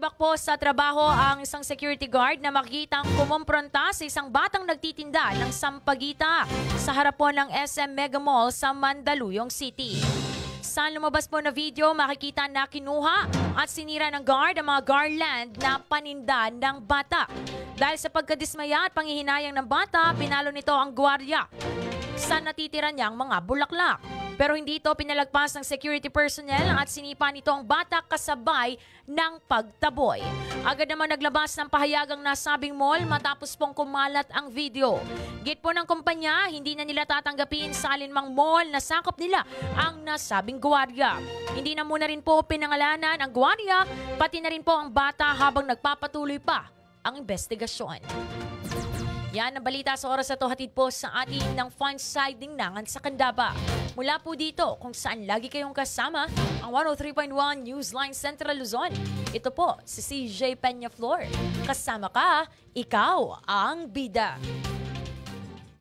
Nalibak po sa trabaho ang isang security guard na makikitang kumompronta sa isang batang nagtitinda ng sampagita sa harap po ng SM Mega Mall sa Mandaluyong City. Sa lumabas po na video, makikita na kinuha at sinira ng guard ang mga garland na paninda ng bata. Dahil sa pagkadismaya at panghihinayang ng bata, pinalo nito ang gwardiya sa natitira niyang mga bulaklak. Pero hindi ito pinalagpas ng security personnel at sinipa nito ang bata kasabay ng pagtaboy. Agad naman naglabas ng pahayagang nasabing mall matapos pong kumalat ang video. Git po ng kumpanya, hindi na nila tatanggapin sa alinmang mall na sakop nila ang nasabing gwardiya. Hindi na muna rin po pinangalanan ang gwardiya, pati na rin po ang bata habang nagpapatuloy pa ang investigasyon. Yan ang balita sa oras na to, hatid po sa atin ng Fun Side Ningnangan sa Candaba. Mula po dito kung saan lagi kayong kasama ang 103.1 Newsline Central Luzon. Ito po si CJ Peñaflor. Kasama ka, ikaw ang bida.